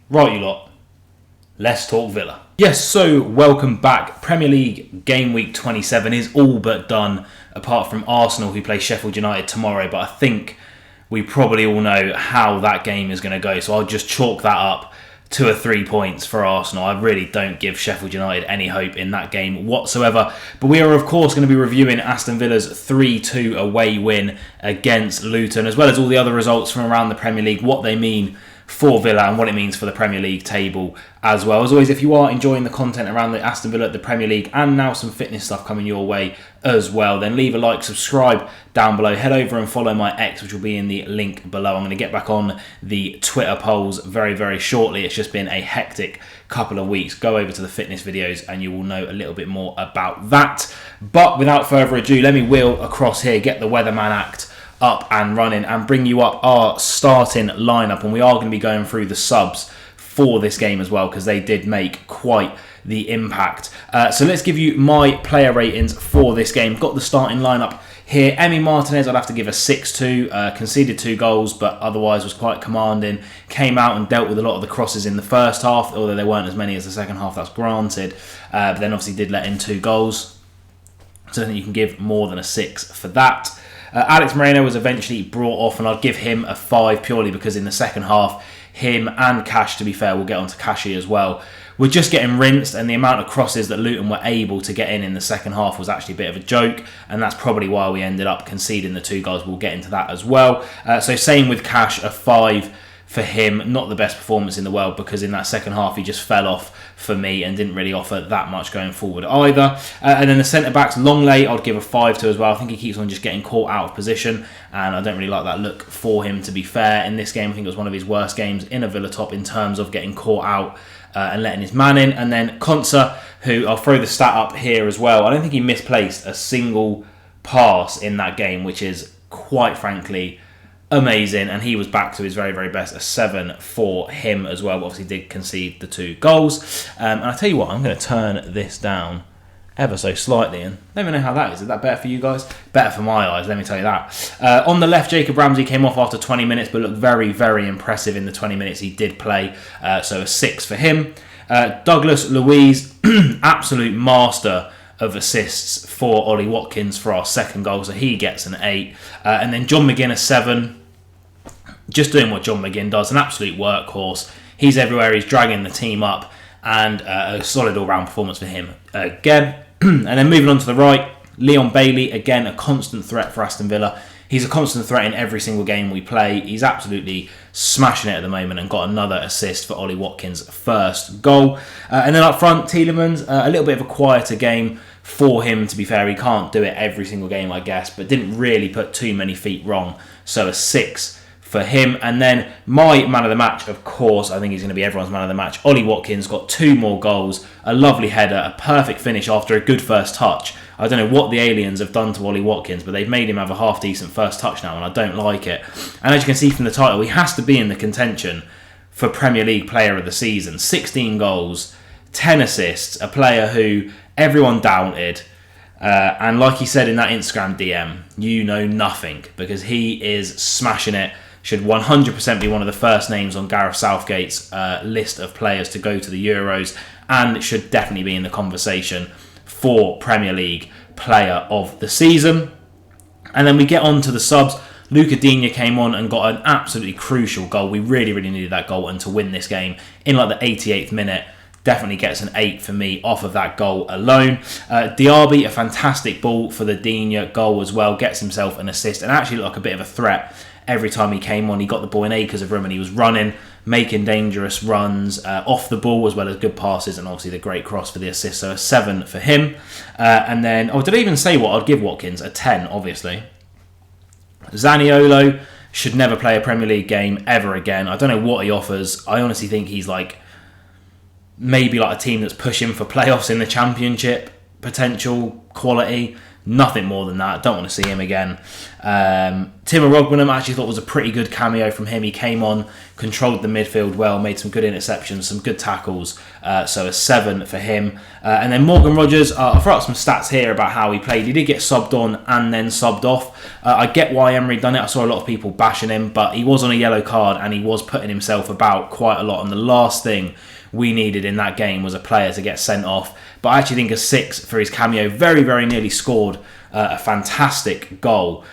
Right, you lot, let's talk Villa. Yes, so welcome back. Premier League game week 27 is all but done, apart from Arsenal, who play Sheffield United tomorrow, but I think we probably all know how that game is going to go, so I'll just chalk that up to 3 points for Arsenal. I really don't give Sheffield United any hope in that game whatsoever. But we are, of course, going to be reviewing Aston Villa's 3-2 away win against Luton, as well as all the other results from around the Premier League, what they mean for Villa and what it means for the Premier League table as well. As always, if you are enjoying the content around the Aston Villa, the Premier League, and now some fitness stuff coming your way as well, then leave a like, subscribe down below, head over and follow my X, which will be in the link below. I'm going to get back on the Twitter polls very, very shortly. It's just been a hectic couple of weeks. Go over to the fitness videos and you will know a little bit more about that. But without further ado, let me wheel across here, get the Weatherman Act up and running and bring you up our starting lineup, and we are going to be going through the subs for this game as well because they did make quite the impact. So let's give you my player ratings for this game. Got the starting lineup here. Emi Martinez I'd have to give a 6-2, conceded 2 goals but otherwise was quite commanding, came out and dealt with a lot of the crosses in the first half, although there weren't as many as the second half, that's granted, but then obviously did let in 2 goals, so I think you can give more than a 6 for that. Alex Moreno was eventually brought off and I'd give him a 5 purely because in the second half, him and Cash, to be fair, we'll get on to Cashy as well, were just getting rinsed, and the amount of crosses that Luton were able to get in the second half was actually a bit of a joke, and that's probably why we ended up conceding the 2 goals. We'll get into that as well. So same with Cash, a 5 for him. Not the best performance in the world because in that second half he just fell off for me and didn't really offer that much going forward either. And then the centre-backs, Longley, I'd give a 5 to as well. I think he keeps on just getting caught out of position and I don't really like that look for him, to be fair. In this game, I think it was one of his worst games in a Villa top in terms of getting caught out and letting his man in. And then Konsa, who I'll throw the stat up here as well. I don't think he misplaced a single pass in that game, which is quite frankly amazing, and he was back to his very, very best. A 7 for him as well. Obviously did concede the 2 goals. And I tell you what, I'm going to turn this down ever so slightly and let me know how that is. Is that better for you guys? Better for my eyes, let me tell you that. On the left, Jacob Ramsey came off after 20 minutes but looked very, very impressive in the 20 minutes he did play. So a 6 for him. Douglas Luiz, absolute master of assists for Ollie Watkins for our second goal, so he gets an 8. And then John McGinn, a 7. Just doing what John McGinn does, an absolute workhorse. He's everywhere, he's dragging the team up, and a solid all-round performance for him again. And then moving on to the right, Leon Bailey, again a constant threat for Aston Villa. He's a constant threat in every single game we play. He's absolutely smashing it at the moment and got another assist for Ollie Watkins' first goal. And then up front, Tielemans, a little bit of a quieter game for him, to be fair. He can't do it every single game, I guess, but didn't really put too many feet wrong. So a 6 for him. And then my man of the match, of course, I think he's going to be everyone's man of the match. Ollie Watkins got 2 more goals, a lovely header, a perfect finish after a good first touch. I don't know what the aliens have done to Ollie Watkins, but they've made him have a half-decent first touch now, and I don't like it. And as you can see from the title, he has to be in the contention for Premier League Player of the Season. 16 goals, 10 assists, a player who everyone doubted. And like he said in that Instagram DM, you know nothing, because he is smashing it. Should 100% be one of the first names on Gareth Southgate's list of players to go to the Euros, and should definitely be in the conversation for Premier League Player of the Season. And then we get on to the subs. Luca Digne came on and got an absolutely crucial goal. We really, really needed that goal, and to win this game in like the 88th minute, definitely gets an 8 for me off of that goal alone. Diaby, a fantastic ball for the Digne goal as well, gets himself an assist and actually looked like a bit of a threat every time he came on. He got the ball in acres of room and he was running, making dangerous runs off the ball, as well as good passes, and obviously the great cross for the assist. So a 7 for him. And then, did I even say what I'd give Watkins? A 10, obviously. Zaniolo should never play a Premier League game ever again. I don't know what he offers. I honestly think he's like maybe like a team that's pushing for playoffs in the Championship potential quality. Nothing more than that. Don't want to see him again. Timo Rogmanum I actually thought was a pretty good cameo from him. He came on, controlled the midfield well, made some good interceptions, some good tackles, so a 7 for him. And then Morgan Rogers, I'll throw out some stats here about how he played. He did get subbed on and then subbed off. I get why Emery done it. I saw a lot of people bashing him, but he was on a yellow card and he was putting himself about quite a lot. And the last thing we needed in that game was a player to get sent off. But I actually think a 6 for his cameo. Very, very nearly scored a fantastic goal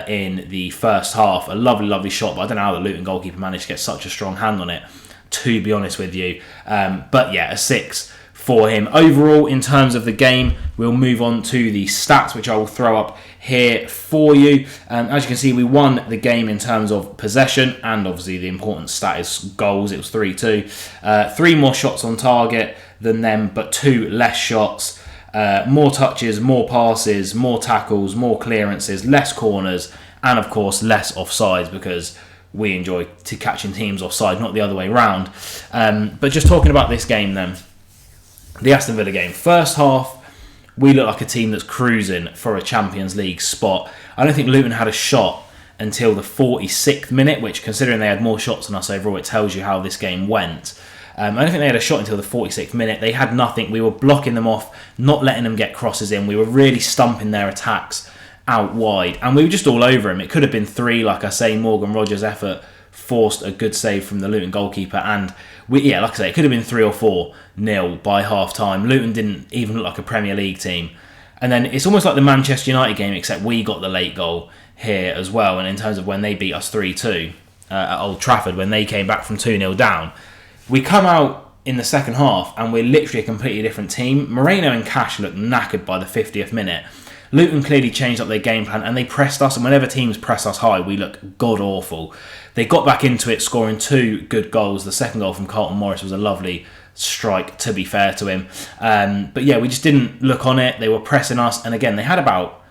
in the first half. A lovely, lovely shot, but I don't know how the Luton goalkeeper managed to get such a strong hand on it, to be honest with you. But yeah, a 6 for him. Overall, in terms of the game, we'll move on to the stats, which I will throw up here for you. As you can see, we won the game in terms of possession, and obviously the important stat is goals. It was 3-2. 3 more shots on target than them, but 2 less shots. More touches, more passes, more tackles, more clearances, less corners, and of course less offsides, because we enjoy catching teams offside, not the other way round. But just talking about this game then, the Aston Villa game. First half, we look like a team that's cruising for a Champions League spot. I don't think Luton had a shot until the 46th minute, which, considering they had more shots than us overall, it tells you how this game went. I don't think they had a shot until the 46th minute. They had nothing. We were blocking them off, not letting them get crosses in. We were really stumping their attacks out wide, and we were just all over him. It could have been 3, like I say. Morgan Rogers' effort forced a good save from the Luton goalkeeper, and like I say, it could have been 3 or 4-0 by half time. Luton didn't even look like a Premier League team. And then it's almost like the Manchester United game, except we got the late goal here as well. And in terms of when they beat us 3-2 at Old Trafford, when they came back from 2-0 down, we come out in the second half and we're literally a completely different team. Moreno and Cash looked knackered by the 50th minute. Luton clearly changed up their game plan and they pressed us, and whenever teams press us high, we look god-awful. They got back into it, scoring 2 good goals. The second goal from Carlton Morris was a lovely strike, to be fair to him. But yeah, we just didn't look on it. They were pressing us, and again, they had about,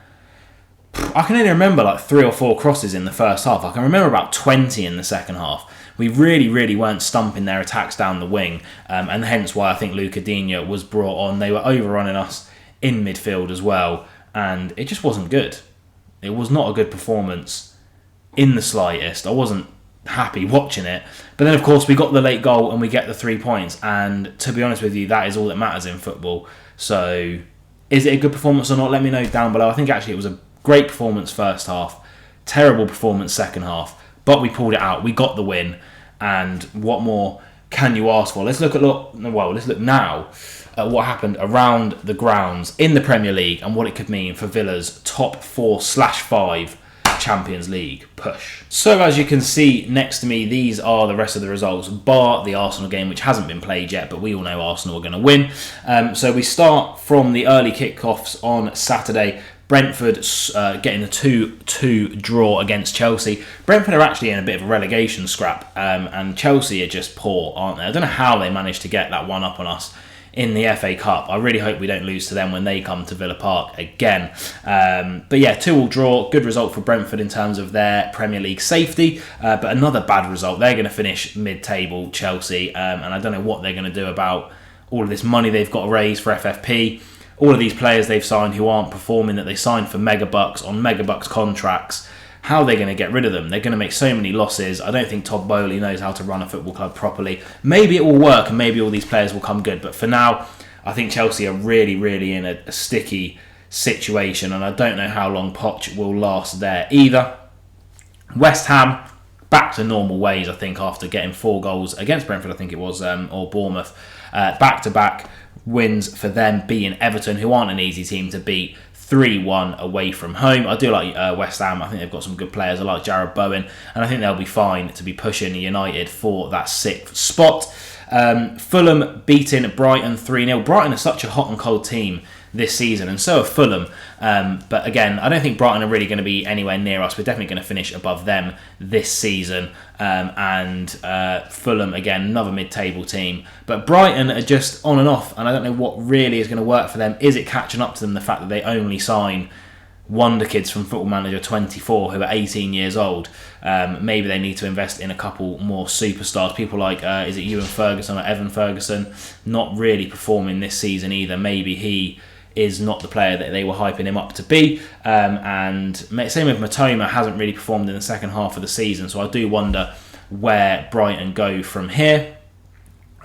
I can only remember like 3 or 4 crosses in the first half. I can remember about 20 in the second half. We really, really weren't stumping their attacks down the wing, and hence why I think Luca Digne was brought on. They were overrunning us in midfield as well, and it just wasn't good. It was not a good performance in the slightest. I wasn't happy watching it. But then, of course, we got the late goal and we get the 3 points, and to be honest with you, that is all that matters in football. So, is it a good performance or not? Let me know down below. I think actually it was a great performance first half, terrible performance second half, but we pulled it out. We got the win, and what more can you ask for? Let's look now at what happened around the grounds in the Premier League and what it could mean for Villa's top 4/5 Champions League push. So as you can see next to me, these are the rest of the results, bar the Arsenal game, which hasn't been played yet, but we all know Arsenal are going to win. So we start from the early kickoffs on Saturday. Brentford getting a 2-2 draw against Chelsea. Brentford are actually in a bit of a relegation scrap, and Chelsea are just poor, aren't they? I don't know how they managed to get that one up on us in the FA Cup. I really hope we don't lose to them when they come to Villa Park again. But yeah, 2-2 draw, good result for Brentford in terms of their Premier League safety, but another bad result. They're going to finish mid-table, Chelsea, and I don't know what they're going to do about all of this money they've got to raise for FFP. All of these players they've signed who aren't performing, that they signed for megabucks on megabucks contracts. How are they going to get rid of them? They're going to make so many losses. I don't think Todd Bowley knows how to run a football club properly. Maybe it will work and maybe all these players will come good. But for now, I think Chelsea are really, really in a sticky situation, and I don't know how long Poch will last there either. West Ham, back to normal ways, I think, after getting 4 goals against Brentford, I think it was, or Bournemouth. Back-to-back wins for them, beating Everton, who aren't an easy team to beat, 3-1 away from home. I do like West Ham. I think they've got some good players. I like Jarrod Bowen, and I think they'll be fine to be pushing United for that 6th spot. Fulham beating Brighton 3-0. Brighton is such a hot and cold team this season, and so are Fulham. But again, I don't think Brighton are really going to be anywhere near us. We're definitely going to finish above them this season. And Fulham, again, another mid-table team. But Brighton are just on and off, and I don't know what really is going to work for them. Is it catching up to them, the fact that they only sign wonder kids from Football Manager 24 who are 18 years old? Maybe they need to invest in a couple more superstars. People like, is it Ewan Ferguson or Evan Ferguson? Not really performing this season either. Maybe he is not the player that they were hyping him up to be. And same with Matoma, hasn't really performed in the second half of the season. So I do wonder where Brighton go from here.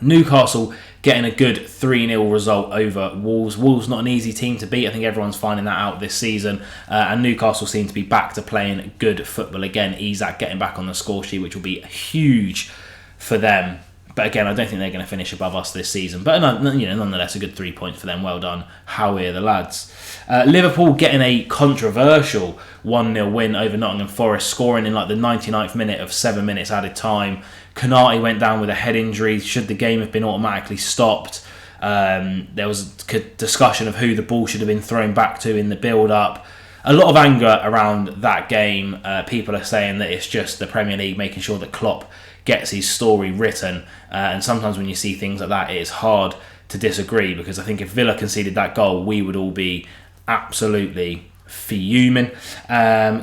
Newcastle getting a good 3-0 result over Wolves. Wolves not an easy team to beat. I think everyone's finding that out this season. And Newcastle seem to be back to playing good football again. Isak getting back on the score sheet, which will be huge for them. But again, I don't think they're going to finish above us this season. But nonetheless, a good 3 points for them. Well done. Howie, the lads. Liverpool getting a controversial 1-0 win over Nottingham Forest, scoring in like the 99th minute of 7 minutes added time. Konate went down with a head injury. Should the game have been automatically stopped? There was discussion of who the ball should have been thrown back to in the build-up. A lot of anger around that game. People are saying that it's just the Premier League making sure that Klopp gets his story written. And sometimes when you see things like that, it is hard to disagree, because I think if Villa conceded that goal, we would all be absolutely fuming.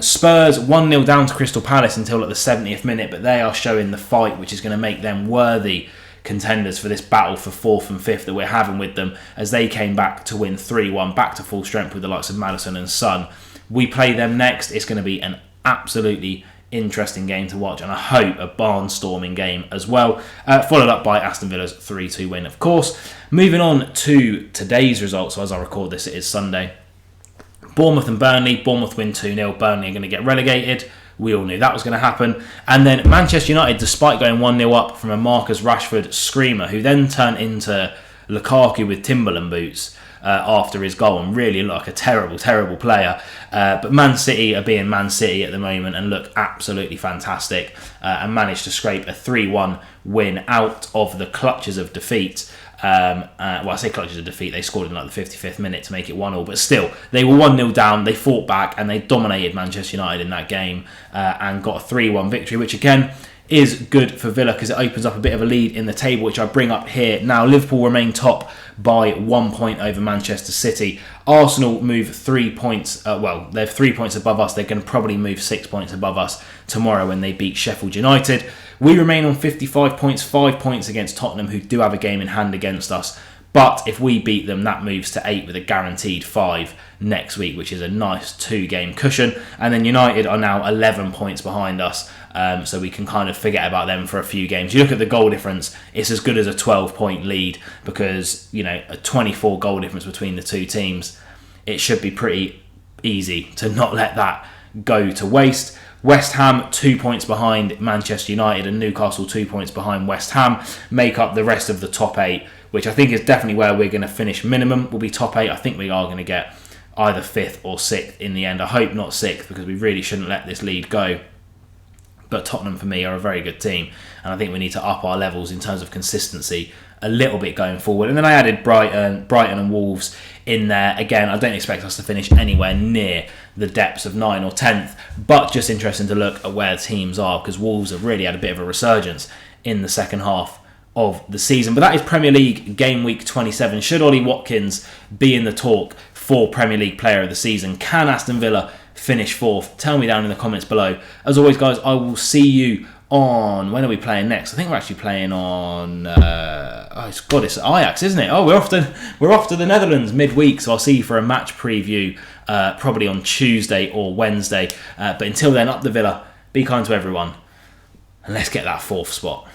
Spurs 1-0 down to Crystal Palace until at the 70th minute, but they are showing the fight, which is going to make them worthy contenders for this battle for 4th and 5th that we're having with them, as they came back to win 3-1, back to full strength with the likes of Maddison and Son. We play them next. It's going to be an absolutely interesting game to watch, and I hope a barnstorming game as well, followed up by Aston Villa's 3-2 win, of course. Moving on to today's results, so as I record this, it is Sunday. Bournemouth and Burnley. Bournemouth win 2-0. Burnley are going to get relegated. We all knew that was going to happen. And then Manchester United, despite going 1-0 up from a Marcus Rashford screamer, who then turned into Lukaku with Timberland boots after his goal, and really looked like a terrible, terrible player. But Man City are being Man City at the moment and look absolutely fantastic, and managed to scrape a 3-1 win out of the clutches of defeat. I say clutches of defeat, they scored in like the 55th minute to make it 1-1, but still, they were 1-0 down, they fought back, and they dominated Manchester United in that game, and got a 3-1 victory, which again is good for Villa, because it opens up a bit of a lead in the table, which I bring up here. Now, Liverpool remain top by 1 point over Manchester City. Arsenal move 3 points, they're 3 points above us. They're going to probably move 6 points above us tomorrow when they beat Sheffield United. We remain on 55 points, 5 points against Tottenham, who do have a game in hand against us. But if we beat them, that moves to 8 with a guaranteed 5 next week, which is a nice 2-game cushion. And then United are now 11 points behind us, so we can kind of forget about them for a few games. You look at the goal difference, it's as good as a 12-point lead, because, a 24 goal difference between the two teams. It should be pretty easy to not let that go to waste. West Ham 2 points behind Manchester United, and Newcastle 2 points behind West Ham make up the rest of the top 8, which I think is definitely where we're going to finish. Minimum will be top 8. I think we are going to get either 5th or 6th in the end. I hope not 6th, because we really shouldn't let this lead go. But Tottenham, for me, are a very good team, and I think we need to up our levels in terms of consistency a little bit going forward. And then I added Brighton and Wolves in there. Again, I don't expect us to finish anywhere near the depths of 9th or 10th, but just interesting to look at where teams are, because Wolves have really had a bit of a resurgence in the second half of the season. But that is Premier League game week 27. Should Ollie Watkins be in the talk for Premier League player of the season? Can Aston Villa finish 4th? Tell me down in the comments below. As always, guys, I will see you on... When are we playing next? I think we're actually playing on... it's Ajax, isn't it? Oh, we're off to the Netherlands midweek, so I'll see you for a match preview probably on Tuesday or Wednesday. But until then, up the Villa, be kind to everyone, and let's get that 4th spot.